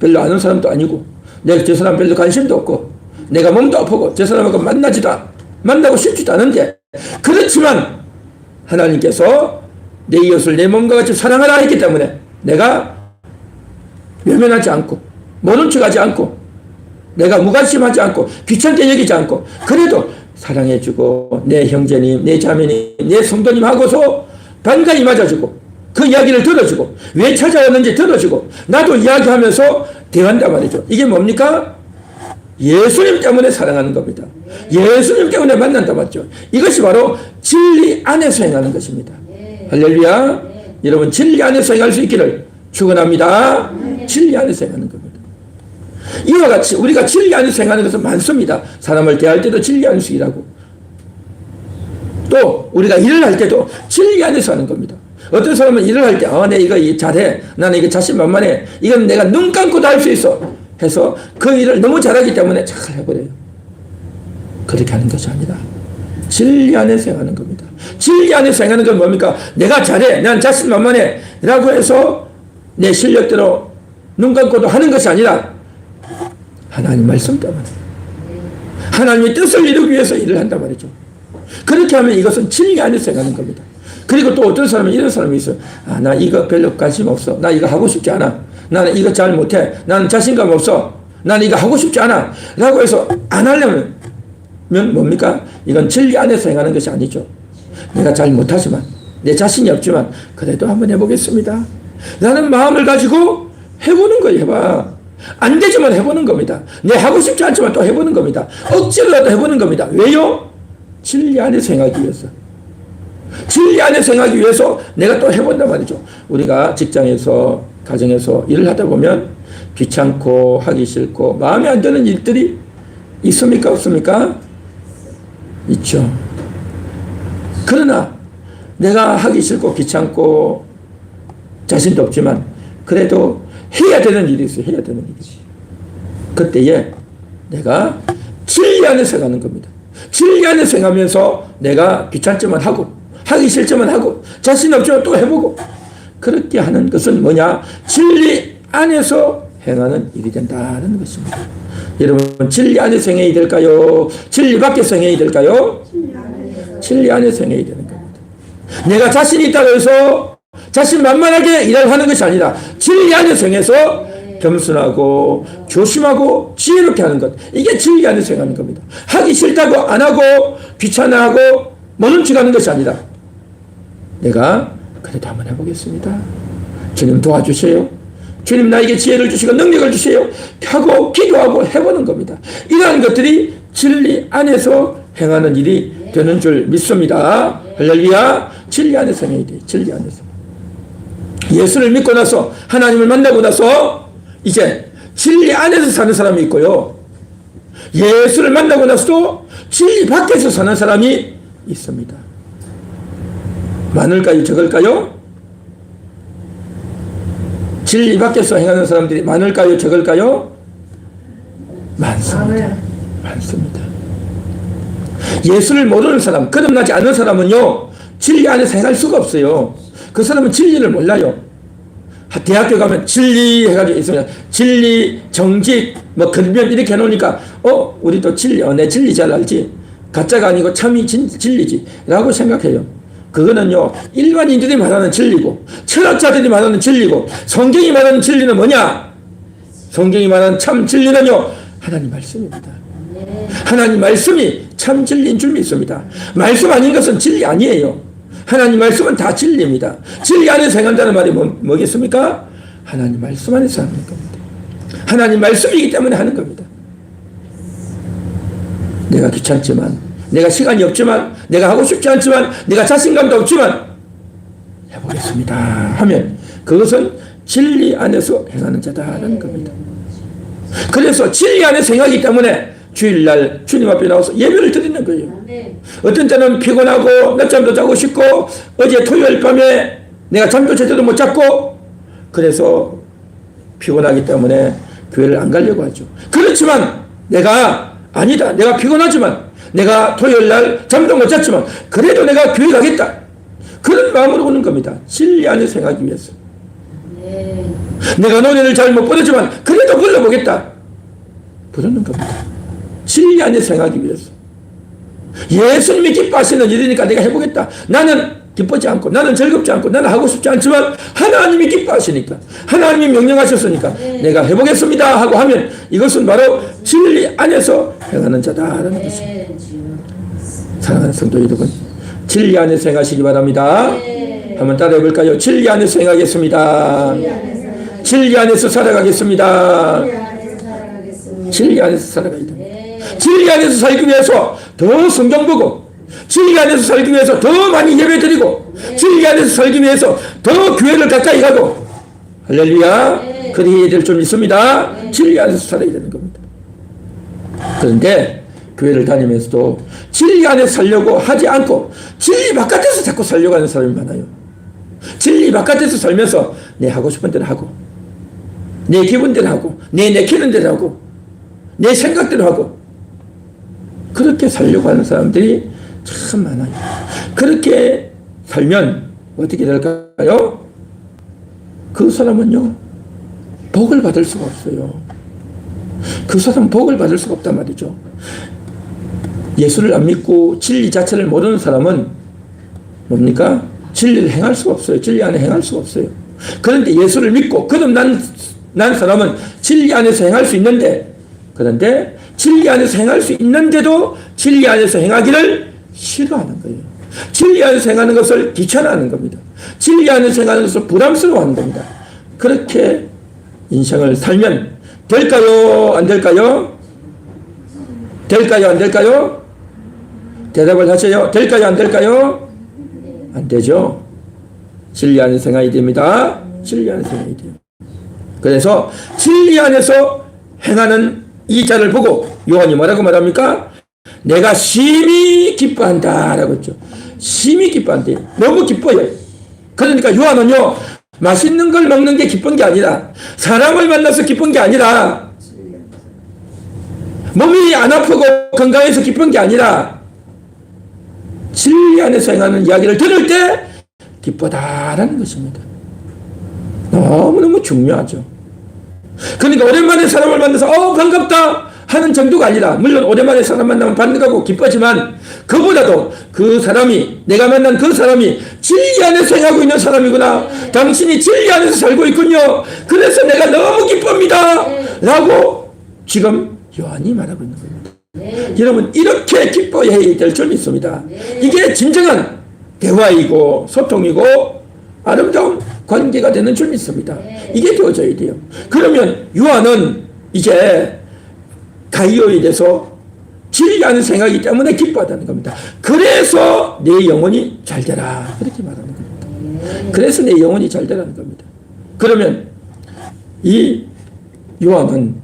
별로 아는 사람도 아니고 내가 저 사람 별로 관심도 없고 내가 몸도 아프고 저 사람하고 만나고 싶지도 않은데, 그렇지만 하나님께서 내 이웃을 내 몸과 같이 사랑하라 했기 때문에 내가 외면하지 않고, 모른 척하지 않고, 내가 무관심하지 않고, 귀찮게 여기지 않고, 그래도 사랑해주고, 내 형제님, 내 자매님, 내 성도님 하고서 반가이 맞아주고, 그 이야기를 들어주고, 왜 찾아왔는지 들어주고, 나도 이야기하면서 대화한단 말이죠. 이게 뭡니까? 예수님 때문에 사랑하는 겁니다. 예수님 때문에 만난다 맞죠? 이것이 바로 진리 안에서 행하는 것입니다. 할렐루야. 여러분, 진리 안에서 행할 수 있기를 축원합니다. 진리 안에서 행하는 겁니다. 이와 같이 우리가 진리 안에서 행하는 것은 많습니다. 사람을 대할 때도 진리 안에서 일하고, 또 우리가 일을 할 때도 진리 안에서 하는 겁니다. 어떤 사람은 일을 할 때, 내 이거 잘해. 나는 이거 자신만만해. 이건 내가 눈 감고도 할 수 있어. 해서 그 일을 너무 잘하기 때문에 잘 해버려요. 그렇게 하는 것이 아니라 진리 안에서 행하는 겁니다. 진리 안에서 행하는 건 뭡니까? 내가 잘해. 난 자신만만해. 라고 해서 내 실력대로 눈 감고도 하는 것이 아니라 하나님 말씀 때문에, 하나님의 뜻을 이루기 위해서 일을 한단 말이죠. 그렇게 하면 이것은 진리 안에서 행하는 겁니다. 그리고 또 어떤 사람은 이런 사람이 있어요. 나 이거 별로 관심 없어. 나 이거 하고 싶지 않아. 나는 이거 잘 못해. 나는 자신감 없어. 나는 이거 하고 싶지 않아. 라고 해서 안 하려면 뭡니까? 이건 진리 안에서 행하는 것이 아니죠. 내가 잘 못하지만, 내 자신이 없지만 그래도 한번 해보겠습니다. 라는 마음을 가지고 해보는 거예요. 해봐. 안 되지만 해보는 겁니다. 내 하고 싶지 않지만 또 해보는 겁니다. 억지로라도 해보는 겁니다. 왜요? 진리 안에서 행하기 위해서. 진리 안에서 행하기 위해서 내가 또 해본단 말이죠. 우리가 직장에서, 가정에서 일을 하다 보면 귀찮고 하기 싫고 마음에 안 드는 일들이 있습니까? 없습니까? 있죠. 그러나 내가 하기 싫고 귀찮고 자신도 없지만 그래도 해야 되는 일이 있어요. 해야 되는 일이 있어요. 그때에 내가 진리 안에서 행하는 겁니다. 진리 안에서 행하면서 내가 귀찮지만 하고, 하기 싫지만 하고, 자신 없지만 또 해보고, 그렇게 하는 것은 뭐냐? 진리 안에서 행하는 일이 된다는 것입니다. 여러분, 진리 안에서 행해야 될까요? 진리 밖에서 행해야 될까요? 진리 안에서 행해야 되는 겁니다. 내가 자신이 있다고 해서 자신만만하게 일을 하는 것이 아니라 진리 안에서 행해서 겸손하고 조심하고 지혜롭게 하는 것. 이게 진리 안에서 행하는 겁니다. 하기 싫다고 안 하고 귀찮아하고 모른 척 하는 것이 아니라 내가 그래도 한번 해보겠습니다. 주님 도와주세요. 주님 나에게 지혜를 주시고 능력을 주세요. 하고 기도하고 해보는 겁니다. 이러한 것들이 진리 안에서 행하는 일이 되는 줄 믿습니다. 할렐루야. 진리 안에서 행해야 돼요. 진리 안에서. 예수를 믿고 나서 하나님을 만나고 나서 이제 진리 안에서 사는 사람이 있고요. 예수를 만나고 나서도 진리 밖에서 사는 사람이 있습니다. 많을까요? 적을까요? 진리 밖에서 행하는 사람들이 많을까요? 적을까요? 많습니다. 많습니다. 예수를 모르는 사람, 거듭나지 않는 사람은요, 진리 안에서 행할 수가 없어요. 그 사람은 진리를 몰라요. 대학교 가면 진리 해가지고 있으면 진리, 정직, 근면 이렇게 해놓으니까 우리도 진리, 내 진리 잘 알지. 가짜가 아니고 참이 진리지 라고 생각해요. 그거는요, 일반인들이 말하는 진리고 철학자들이 말하는 진리고 성경이 말하는 진리는 뭐냐? 성경이 말하는 참 진리는요, 하나님 말씀입니다. 하나님 말씀이 참 진리인 줄 믿습니다. 말씀 아닌 것은 진리 아니에요. 하나님 말씀은 다 진리입니다. 진리 안에서 행한다는 말이 뭐겠습니까? 하나님 말씀 안에서 하는 겁니다. 하나님 말씀이기 때문에 하는 겁니다. 내가 귀찮지만, 내가 시간이 없지만, 내가 하고 싶지 않지만, 내가 자신감도 없지만 해보겠습니다 하면 그것은 진리 안에서 행하는 자다라는 겁니다. 그래서 진리 안에서 행하기 때문에 주일날 주님 앞에 나와서 예배를 드리는 거예요. 어떤 때는 피곤하고 낮잠도 자고 싶고 어제 토요일 밤에 내가 잠도 제대로 못 잤고 그래서 피곤하기 때문에 교회를 안 가려고 하죠. 그렇지만 내가 아니다. 내가 피곤하지만 내가 토요일날 잠도 못 잤지만 그래도 내가 교회 가겠다. 그런 마음으로 오는 겁니다. 진리 안에서 행하기 위해서. 내가 노래를 잘 못 부르지만 그래도 불러보겠다. 부르는 겁니다. 진리 안에서 행하기 위해서. 예수님이 기뻐하시는 일이니까 내가 해보겠다. 나는 기쁘지 않고 나는 즐겁지 않고 나는 하고 싶지 않지만 하나님이 기뻐하시니까 하나님이 명령하셨으니까 내가 해보겠습니다 하고 하면 이것은 바로 진리 안에서 행하는 자다라는 것입니다. 사랑하는 성도 여러분, 진리 안에서 행하시기 바랍니다. 한번 따라해 볼까요? 진리 안에서 행하겠습니다. 진리 안에서 살아가겠습니다. 진리 안에서 살아가야 됩니다. 진리 안에서 살기 위해서 더 성경 보고, 진리 안에서 살기 위해서 더 많이 예배 드리고, 진리 안에서 살기 위해서 더 교회를 가까이 가고, 할렐루야. 그래야 될 줄 믿습니다. 진리 안에서 살아야 되는 겁니다. 그런데 교회를 다니면서도 진리 안에서 살려고 하지 않고 진리 바깥에서 자꾸 살려고 하는 사람이 많아요. 진리 바깥에서 살면서 내 하고 싶은 대로 하고, 내 기분대로 하고, 내 내키는 대로 하고, 내 생각대로 하고, 그렇게 살려고 하는 사람들이 참 많아요. 그렇게 살면 어떻게 될까요? 그 사람은요, 복을 받을 수가 없어요. 그 사람은 복을 받을 수가 없단 말이죠. 예수를 안 믿고 진리 자체를 모르는 사람은 뭡니까? 진리를 행할 수가 없어요. 진리 안에 행할 수가 없어요. 그런데 예수를 믿고 거듭난 사람은 진리 안에서 행할 수 있는데, 그런데 진리 안에서 행할 수 있는데도 진리 안에서 행하기를 싫어하는 거예요. 진리 안에서 행하는 것을 귀찮아하는 겁니다. 진리 안에서 행하는 것을 부담스러워하는 겁니다. 그렇게 인생을 살면 될까요? 안 될까요? 될까요? 안 될까요? 대답을 하세요. 될까요? 안 될까요? 안 되죠. 진리 안에서 행해야 됩니다. 진리 안에서 행해야 돼요. 그래서 진리 안에서 행하는 이 자를 보고 요한이 뭐라고 말합니까? 내가 심히 기뻐한다 라고 했죠. 심히 기뻐한대. 너무 기뻐요. 그러니까 요한은요, 맛있는 걸 먹는 게 기쁜 게 아니라, 사람을 만나서 기쁜 게 아니라, 몸이 안 아프고 건강해서 기쁜 게 아니라, 진리 안에서 행하는 이야기를 들을 때 기쁘다라는 것입니다. 너무너무 중요하죠. 그러니까 오랜만에 사람을 만나서 반갑다 하는 정도가 아니라, 물론 오랜만에 사람 만나면 반가고 기쁘지만 그보다도 그 사람이, 내가 만난 그 사람이 진리 안에서 행하고 있는 사람이구나, 당신이 진리 안에서 살고 있군요, 그래서 내가 너무 기쁩니다 라고 지금 요한이 말하고 있는 겁니다. 여러분, 이렇게 기뻐해야 될 줄 믿습니다. 이게 진정한 대화이고 소통이고 아름다운 관계가 되는 줄 믿습니다. 이게 되어져야 돼요. 그러면 요한은 이제 가이오에 대해서 진리 안에서 행하기 때문에 기뻐하다는 겁니다. 그래서 내 영혼이 잘 되라, 그렇게 말하는 겁니다. 그래서 내 영혼이 잘 되라는 겁니다. 그러면 이 요한은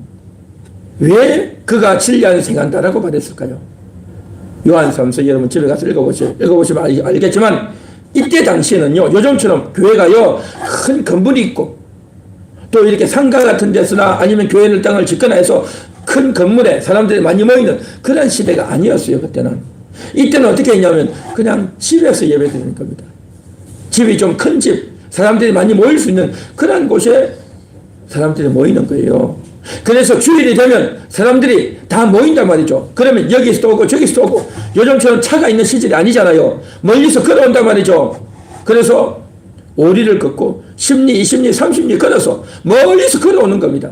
왜 그가 진리 안에서 행한다라고 말했을까요? 요한삼서 여러분 집에 가서 읽어보시면 알겠지만, 이때 당시에는요, 요즘처럼 교회가요 큰 건물이 있고 또 이렇게 상가 같은 데서나 아니면 교회를 땅을 짓거나 해서 큰 건물에 사람들이 많이 모이는 그런 시대가 아니었어요. 그때는. 이때는 어떻게 했냐면 그냥 집에서 예배드리는 겁니다. 집이 좀 큰 집, 사람들이 많이 모일 수 있는 그런 곳에 사람들이 모이는 거예요. 그래서 주일이 되면 사람들이 다 모인단 말이죠. 그러면 여기서도 오고 저기서도 오고, 요즘처럼 차가 있는 시절이 아니잖아요. 멀리서 걸어온단 말이죠. 그래서 오리를 걷고 10리, 20리, 30리 걸어서 멀리서 걸어오는 겁니다.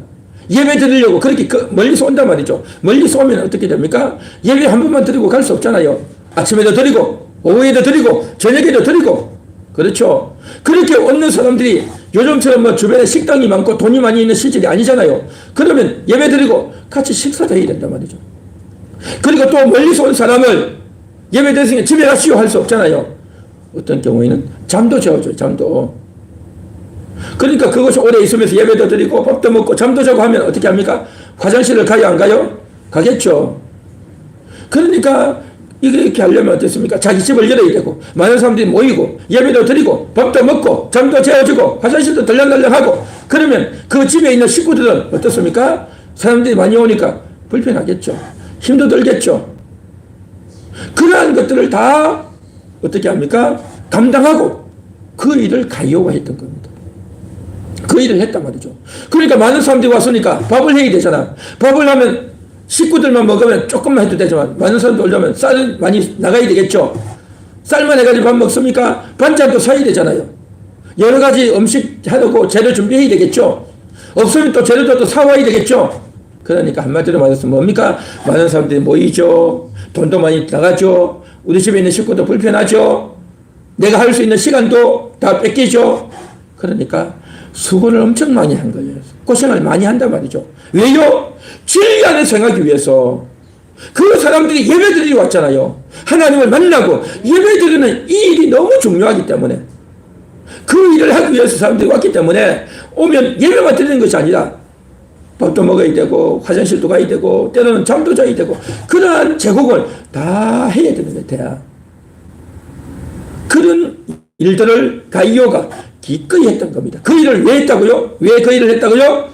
예배 드리려고 그렇게 멀리서 온단 말이죠. 멀리서 오면 어떻게 됩니까? 예배 한 번만 드리고 갈 수 없잖아요. 아침에도 드리고 오후에도 드리고 저녁에도 드리고, 그렇죠. 그렇게 오는 사람들이 요즘처럼 뭐 주변에 식당이 많고 돈이 많이 있는 시절이 아니잖아요. 그러면 예배 드리고 같이 식사도 해야 된단 말이죠. 그리고 또 멀리서 온 사람을 예배 드리니까 집에 가시오 할 수 없잖아요. 어떤 경우에는 잠도 재워줘요. 잠도. 그러니까 그것이 오래 있으면서 예배도 드리고 밥도 먹고 잠도 자고 하면 어떻게 합니까? 화장실을 가요, 안 가요? 가겠죠. 그러니까 이렇게 하려면 어떻습니까? 자기 집을 열어야 되고, 많은 사람들이 모이고, 예배도 드리고, 밥도 먹고, 잠도 재워주고, 화장실도 덜렁덜렁하고, 그러면 그 집에 있는 식구들은 어떻습니까? 사람들이 많이 오니까 불편하겠죠. 힘도 들겠죠. 그러한 것들을 다 어떻게 합니까? 감당하고 그 일을 가이오화했던 겁니다. 그 일을 했단 말이죠. 그러니까 많은 사람들이 왔으니까 밥을 해야 되잖아. 밥을 하면 식구들만 먹으면 조금만 해도 되지만 많은 사람들 오려면 쌀은 많이 나가야 되겠죠. 쌀만 해가지고 밥 먹습니까? 반찬도 사야 되잖아요. 여러 가지 음식 하려고 재료 준비해야 되겠죠. 없으면 또 재료도 또 사와야 되겠죠. 그러니까 한마디로 말해서 뭡니까? 많은 사람들이 모이죠. 돈도 많이 나가죠. 우리 집에 있는 식구도 불편하죠. 내가 할 수 있는 시간도 다 뺏기죠. 그러니까 수고를 엄청 많이 한 거예요. 고생을 많이 한단 말이죠. 왜요? 진리 안에서 행하기 위해서. 그 사람들이 예배드리러 왔잖아요. 하나님을 만나고 예배드리는 이 일이 너무 중요하기 때문에, 그 일을 하기 위해서 사람들이 왔기 때문에, 오면 예배만 드리는 것이 아니라 밥도 먹어야 되고 화장실도 가야 되고 때로는 잠도 자야 되고 그러한 제국을 다 해야 되는 거야. 그런 일들을 가이오가 기꺼이 했던 겁니다. 그 일을 왜 했다고요? 왜 그 일을 했다고요?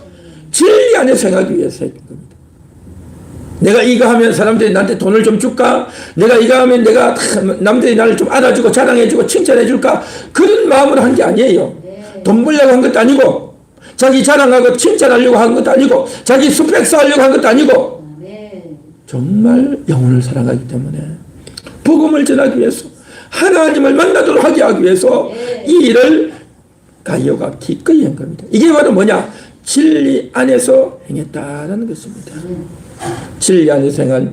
진리 안에서 행하기 위해서 했던 겁니다. 내가 이거 하면 사람들이 나한테 돈을 좀 줄까? 내가 이거 하면 내가 남들이 나를 좀 알아주고 자랑해주고 칭찬해줄까? 그런 마음으로 한 게 아니에요. 돈 벌려고 한 것도 아니고, 자기 자랑하고 칭찬하려고 한 것도 아니고, 자기 스펙 쌓으려고 한 것도 아니고, 정말 영혼을 사랑하기 때문에, 복음을 전하기 위해서, 하나님을 만나도록 하기 위해서 이 일을 가이오가 기꺼이 한 겁니다. 이게 바로 뭐냐? 진리 안에서 행했다라는 것입니다. 진리 안에서 행한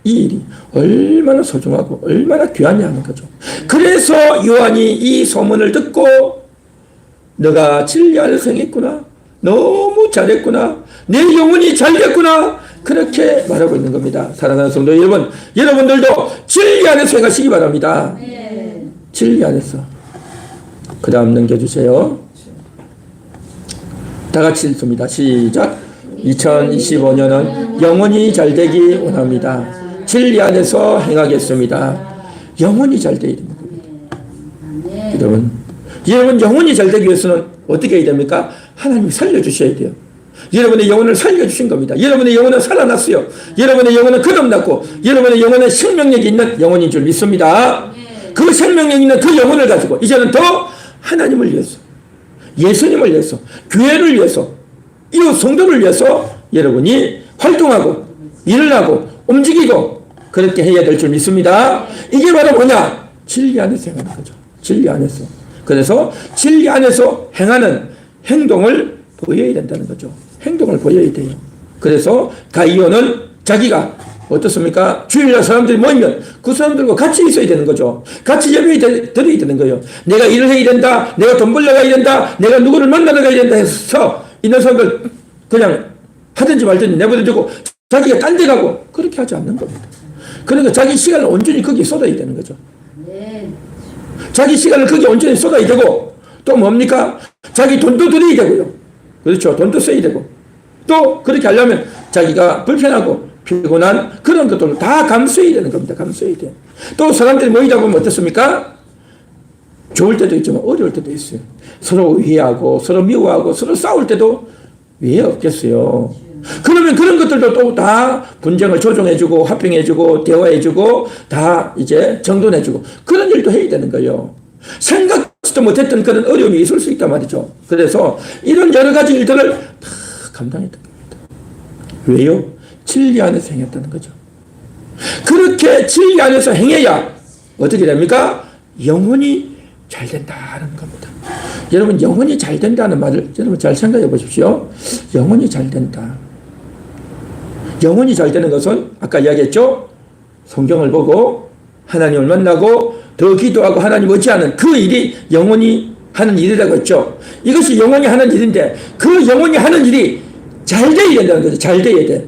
이 일이 얼마나 소중하고 얼마나 귀하냐 하는 거죠. 그래서 요한이 이 소문을 듣고 너가 진리 안에서 행했구나, 너무 잘했구나, 내 영혼이 잘됐구나, 그렇게 말하고 있는 겁니다. 사랑하는 성도 여러분, 여러분들도 진리 안에서 행하시기 바랍니다. 진리 안에서. 그 다음 넘겨주세요. 다 같이 읽습니다. 시작. 2025년은 영원히 잘되기 원합니다. 진리 안에서 행하겠습니다. 영원히 잘되어야 됩니다. 여러분 영원히 잘되기 위해서는 어떻게 해야 됩니까? 하나님이 살려주셔야 돼요. 여러분의 영혼을 살려주신 겁니다. 여러분의 영혼은 살아났어요. 여러분의 영혼은 거듭났고 여러분의 영혼은 생명력이 있는 영혼인 줄 믿습니다. 그 생명력 있는 그 영혼을 가지고 이제는 더 하나님을 위해서, 예수님을 위해서, 교회를 위해서, 이웃 성도를 위해서 여러분이 활동하고 일을 하고 움직이고 그렇게 해야 될 줄 믿습니다. 이게 바로 뭐냐? 진리 안에서 행하는 거죠. 진리 안에서. 그래서 진리 안에서 행하는 행동을 보여야 된다는 거죠. 행동을 보여야 돼요. 그래서 가이오는 자기가 어떻습니까? 주일날 사람들이 모이면 그 사람들과 같이 있어야 되는 거죠. 같이 예배에 드려야 되는 거예요. 내가 일을 해야 된다, 내가 돈 벌러 가야 된다, 내가 누구를 만나러 가야 된다 해서 있는 사람들 그냥 하든지 말든지 내버려두고 자기가 딴 데 가고 그렇게 하지 않는 겁니다. 그러니까 자기 시간을 온전히 거기에 쏟아야 되는 거죠. 자기 시간을 거기에 온전히 쏟아야 되고, 또 뭡니까? 자기 돈도 들여야 되고요. 그렇죠. 돈도 써야 되고, 또 그렇게 하려면 자기가 불편하고 피곤한 그런 것들을 다 감수해야 되는 겁니다. 감수해야 돼요. 또 사람들이 모이다 보면 어떻습니까? 좋을 때도 있지만 어려울 때도 있어요. 서로 위해하고 서로 미워하고 서로 싸울 때도 왜 없겠어요. 그러면 그런 것들도 또 다 분쟁을 조정해주고 화평해주고 대화해주고 다 이제 정돈해주고 그런 일도 해야 되는 거예요. 생각지도 못했던 그런 어려움이 있을 수 있단 말이죠. 그래서 이런 여러 가지 일들을 다 감당했던 겁니다. 왜요? 진리 안에서 행했다는 거죠. 그렇게 진리 안에서 행해야 어떻게 됩니까? 영혼이 잘 된다는 겁니다. 여러분, 영혼이 잘 된다는 말을 여러분 잘 생각해 보십시오. 영혼이 잘 된다. 영혼이 잘 되는 것은 아까 이야기했죠? 성경을 보고 하나님을 만나고 더 기도하고 하나님 의지하는 그 일이 영혼이 하는 일이라고 했죠. 이것이 영혼이 하는 일인데 그 영혼이 하는 일이 잘 되어야 된다는 거죠. 잘 되어야 돼.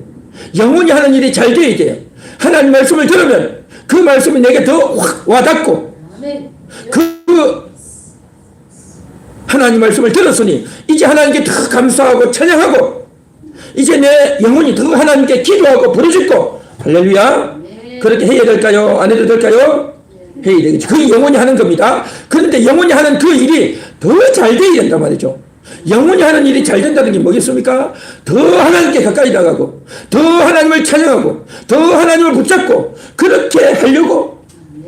영혼이 하는 일이 잘 되어야 돼요. 하나님 말씀을 들으면 그 말씀이 내게 더 확 와닿고 그 하나님 말씀을 들었으니 이제 하나님께 더 감사하고 찬양하고 이제 내 영혼이 더 하나님께 기도하고 부르짖고 할렐루야. 그렇게 해야 될까요? 안 해도 될까요? 해야 되겠죠. 그 영혼이 하는 겁니다. 그런데 영혼이 하는 그 일이 더 잘 되어야 된단 말이죠. 영혼이 하는 일이 잘 된다는 게 뭐겠습니까? 더 하나님께 가까이 나가고 더 하나님을 찬양하고 더 하나님을 붙잡고 그렇게 하려고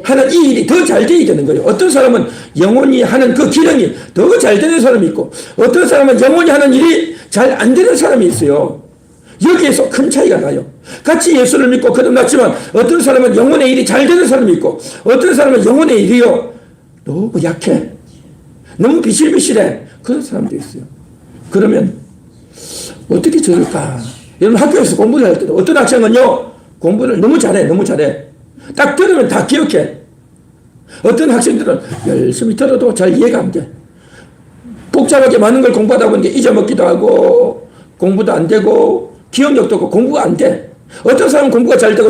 하는 이 일이 더 잘 되어야 되는 거예요. 어떤 사람은 영혼이 하는 그 기능이 더 잘 되는 사람이 있고 어떤 사람은 영혼이 하는 일이 잘 안 되는 사람이 있어요. 여기에서 큰 차이가 나요. 같이 예수를 믿고 거듭났지만 어떤 사람은 영혼의 일이 잘 되는 사람이 있고 어떤 사람은 영혼의 일이요 너무 약해, 너무 비실비실해, 그런 사람도 있어요. 그러면 어떻게 저럴까? 여러분 학교에서 공부를 할 때도 어떤 학생은요 공부를 너무 잘해, 딱 들으면 다 기억해. 어떤 학생들은 열심히 들어도 잘 이해가 안 돼. 복잡하게 많은 걸 공부하다 보니까 잊어먹기도 하고 공부도 안 되고 기억력도 없고 공부가 안 돼. 어떤 사람은 공부가 잘 되고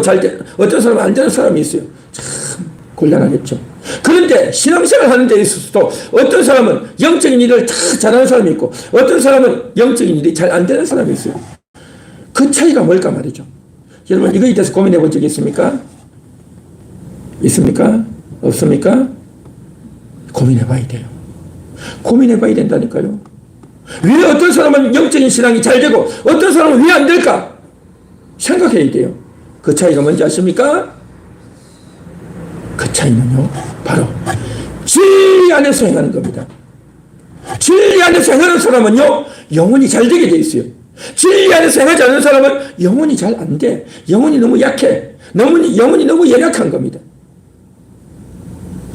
어떤 사람은 안 되는 사람이 있어요. 참 곤란하겠죠. 그런데 신앙생활 하는 데 있어서도 어떤 사람은 영적인 일을 다 잘하는 사람이 있고 어떤 사람은 영적인 일이 잘 안 되는 사람이 있어요. 그 차이가 뭘까 말이죠. 여러분 이거에 대해서 고민해 본 적이 있습니까? 있습니까? 없습니까? 고민해 봐야 돼요. 고민해 봐야 된다니까요. 왜 어떤 사람은 영적인 신앙이 잘 되고 어떤 사람은 왜 안 될까? 생각해야 돼요. 그 차이가 뭔지 아십니까? 그 차이는요 바로 진리 안에서 행하는 겁니다. 진리 안에서 행하는 사람은요 영혼이 잘 되게 돼 있어요. 진리 안에서 행하지 않는 사람은 영혼이 잘 안 돼. 영혼이 너무 약해. 영혼이 너무 연약한 겁니다.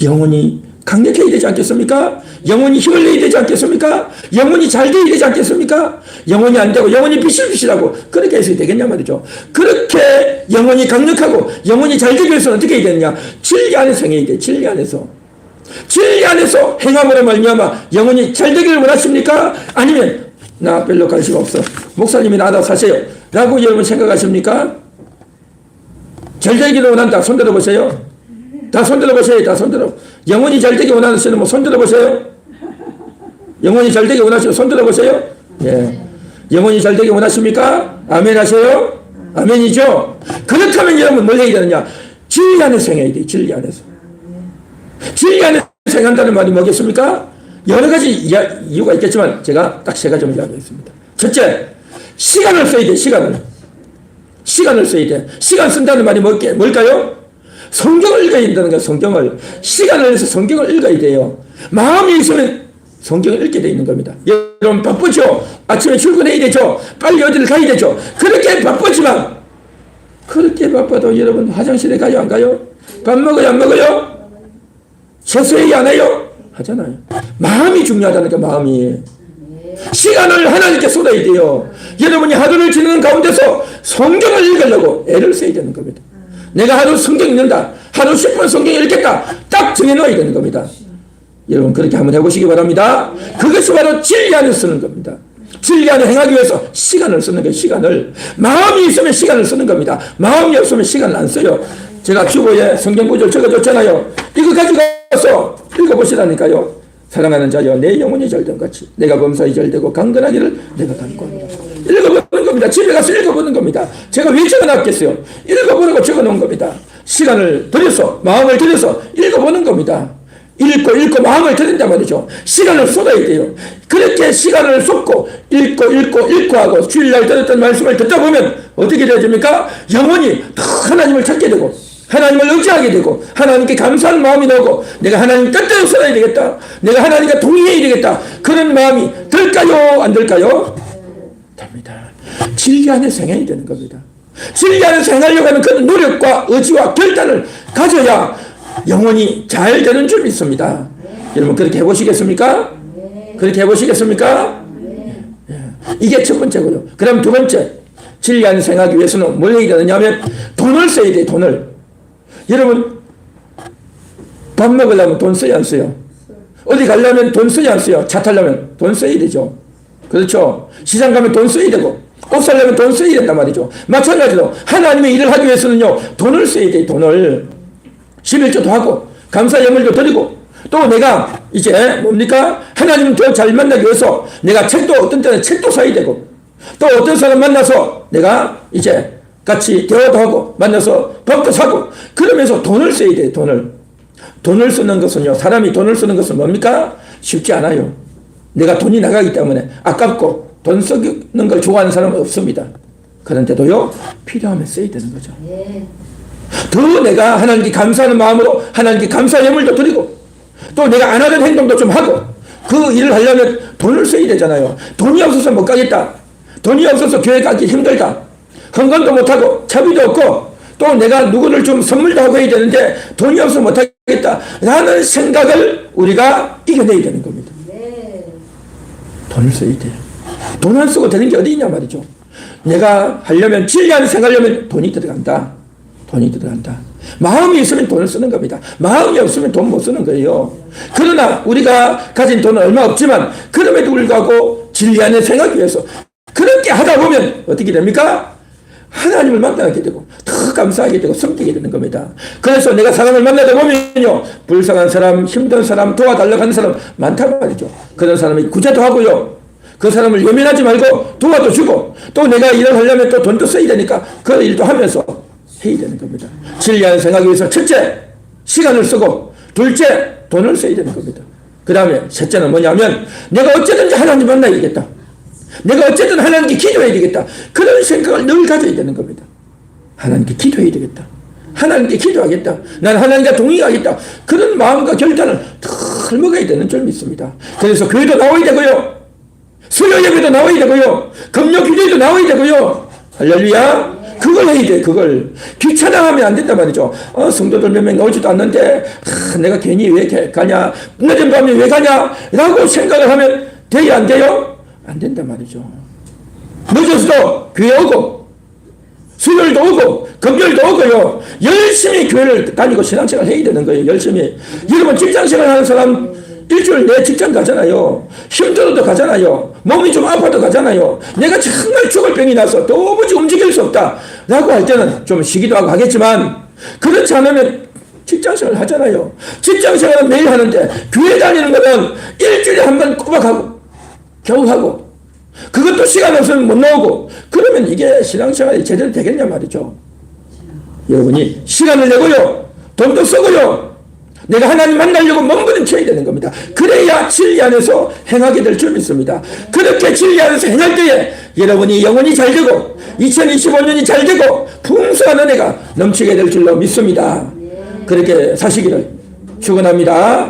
영혼이 강력해야 되지 않겠습니까? 영혼이 힘을 내야 되지 않겠습니까? 영혼이 잘 되어야 되지 않겠습니까? 영혼이 안 되고 영혼이 비실비실하고 그렇게 해서 되겠냐 말이죠. 그렇게 영혼이 강력하고 영혼이 잘 되기 위해서는 어떻게 해야 되느냐? 진리 안에서 행해야 돼. 진리 안에서. 진리 안에서 행함으로 말미암아 영혼이 잘 되기를 원하십니까? 아니면 나 별로 관심 없어, 목사님이 나다 사세요 라고 여러분 생각하십니까? 잘 되기를 원한다. 손 들어보세요. 다 손들어 보세요. 다 손들어. 영혼이 잘 되기 원하시는 분 손들어 보세요. 영혼이 잘 되기 원하시는 손들어 보세요. 예. 영혼이 잘 되기 원하십니까? 아멘 하세요. 아멘이죠. 그렇다면 여러분 뭘 해야 되느냐? 진리 안에서 행해야 돼. 진리 안에서. 진리 안에서 행한다는 말이 뭐겠습니까? 여러 가지 이유가 있겠지만 제가 딱 세 가지만 이야기하겠습니다. 첫째, 시간을 써야 돼. 시간을 써야 돼. 시간 쓴다는 말이 뭘까요? 성경을 읽어야 된다는 거예요. 성경을. 시간을 내서 성경을 읽어야 돼요. 마음이 있으면 성경을 읽게 되어 있는 겁니다. 여러분 바쁘죠? 아침에 출근해야 되죠? 빨리 어디를 가야 되죠? 그렇게 바쁘지만 그렇게 바빠도 여러분 화장실에 가요? 안 가요? 밥 먹어요? 안 먹어요? 세수해야 안 해요? 하잖아요. 마음이 중요하다니까. 마음이. 시간을 하나님께 쏟아야 돼요. 여러분이 하루를 지내는 가운데서 성경을 읽으려고 애를 써야 되는 겁니다. 내가 하루 성경 읽는다. 하루 10분 성경 읽겠다. 딱 정해놓아야 되는 겁니다. 여러분 그렇게 한번 해보시기 바랍니다. 그것이 바로 진리 안에 쓰는 겁니다. 진리 안에 행하기 위해서 시간을 쓰는 거예요. 시간을. 마음이 있으면 시간을 쓰는 겁니다. 마음이 없으면 시간을 안 써요. 제가 주보에 성경 구절 적어줬잖아요. 이거 가지고서 읽어보시라니까요. 사랑하는 자여 내 영혼이 잘된 같이 내가 범사에 잘되고 강건하기를 내가 간구합니다. 읽어보는 겁니다. 집에 가서 읽어보는 겁니다. 제가 왜 적어놨겠어요? 읽어보라고 적어놓은 겁니다. 시간을 들여서 마음을 들여서 읽어보는 겁니다. 읽고 마음을 들인단 말이죠. 시간을 쏟아야 돼요. 그렇게 시간을 쏟고 읽고 하고 주일날 들었던 말씀을 듣다 보면 어떻게 되어집니까? 영혼이 더 하나님을 찾게 되고 하나님을 의지하게 되고 하나님께 감사하는 마음이 나오고 내가 하나님 뜻대로 살아야 되겠다. 내가 하나님과 동의해야 되겠다. 그런 마음이 들까요? 안 들까요? 됩니다. 진리 안에서 행해야 되는 겁니다. 진리 안에서 행하려고 하는 그 노력과 의지와 결단을 가져야 영혼이 잘 되는 줄 믿습니다. 여러분 그렇게 해보시겠습니까? 그렇게 해보시겠습니까? 이게 첫 번째고요. 그럼 두 번째, 진리 안에서 행하기 위해서는 뭘 해야 되느냐 하면 돈을 써야 돼요. 돈을. 여러분 밥 먹으려면 돈 써야 안 써요? 어디 가려면 돈 써야 안 써요? 차 타려면 돈 써야 되죠. 그렇죠. 시장 가면 돈 써야 되고 옷 사려면 돈 써야 된단 말이죠. 마찬가지로 하나님의 일을 하기 위해서는요 돈을 써야 돼요. 돈을. 11조도 하고 감사 예물도 드리고 또 내가 이제 뭡니까? 하나님을 더 잘 만나기 위해서 내가 책도 어떤 때는 책도 사야 되고 또 어떤 사람 만나서 내가 이제 같이 대화도 하고 만나서 밥도 사고 그러면서 돈을 써야 돼요. 돈을 쓰는 것은요 사람이 돈을 쓰는 것은 뭡니까? 쉽지 않아요. 내가 돈이 나가기 때문에 아깝고 돈 쓰는 걸 좋아하는 사람은 없습니다. 그런데도요 필요하면 써야 되는 거죠. 더 내가 하나님께 감사하는 마음으로 하나님께 감사 예물도 드리고 또 내가 안 하던 행동도 좀 하고 그 일을 하려면 돈을 써야 되잖아요. 돈이 없어서 못 가겠다. 돈이 없어서 교회 가기 힘들다. 헌금도 못하고 차비도 없고 또 내가 누구를 좀 선물도 하고 해야 되는데 돈이 없어서 못하겠다 라는 생각을 우리가 이겨내야 되는 겁니다. 돈을 써야 돼요. 돈 안 쓰고 되는 게 어디 있냐 말이죠. 내가 하려면 진리하는 생각하려면 돈이 들어간다. 돈이 들어간다. 마음이 있으면 돈을 쓰는 겁니다. 마음이 없으면 돈 못 쓰는 거예요. 그러나 우리가 가진 돈은 얼마 없지만 그럼에도 불구하고 진리하는 생각을 위해서 그렇게 하다 보면 어떻게 됩니까? 하나님을 만나게 되고 더 감사하게 되고 섬기게 되는 겁니다. 그래서 내가 사람을 만나다 보면요, 불쌍한 사람, 힘든 사람, 도와달라고 하는 사람 많단 말이죠. 그런 사람이 구제도 하고요, 그 사람을 외면하지 말고 도와도 주고, 또 내가 일을 하려면 또 돈도 써야 되니까 그 일도 하면서 해야 되는 겁니다. 진리하는 생각을 위해서 첫째, 시간을 쓰고, 둘째, 돈을 써야 되는 겁니다. 그 다음에 셋째는 뭐냐면 내가 어쨌든지 하나님 만나야 되겠다. 내가 어쨌든 하나님께 기도해야 되겠다. 그런 생각을 늘 가져야 되는 겁니다. 하나님께 기도해야 되겠다. 하나님께 기도하겠다. 난 하나님과 동의하겠다. 그런 마음과 결단을 늘 먹어야 되는 줄 믿습니다. 그래서 교회도 나와야 되고요, 수요 예배도 나와야 되고요, 금요 기도에도 나와야 되고요. 할렐루야. 그걸 해야 돼. 그걸 귀찮아하면 안 된단 말이죠. 성도들 몇 명 나오지도 않는데 내가 괜히 왜 가냐, 늦은 밤에 왜 가냐 라고 생각을 하면 돼야 안 돼요? 안 된단 말이죠. 늦어서도 교회 오고 수요일도 오고 금요일도 오고요, 열심히 교회를 다니고 신앙생활 해야 되는 거예요. 열심히. 여러분 직장생활 하는 사람 일주일 내 직장 가잖아요. 힘들어도 가잖아요. 몸이 좀 아파도 가잖아요. 내가 정말 죽을 병이 나서 도무지 움직일 수 없다 라고 할 때는 좀 쉬기도 하고 하겠지만, 그렇지 않으면 직장생활 하잖아요. 직장생활은 매일 하는데 교회 다니는 거는 일주일에 한 번 꼬박 하고 겨우 하고, 그것도 시간 없으면 못 나오고, 그러면 이게 신앙생활이 제대로 되겠냐 말이죠. 여러분이 시간을 내고요, 돈도 쓰고요, 내가 하나님 만나려고 몸부림쳐야 되는 겁니다. 그래야 진리 안에서 행하게 될 줄 믿습니다. 그렇게 진리 안에서 행할 때에 여러분이 영혼이 잘 되고 2025년이 잘 되고 풍성한 은혜가 넘치게 될 줄로 믿습니다. 그렇게 사시기를 축원합니다.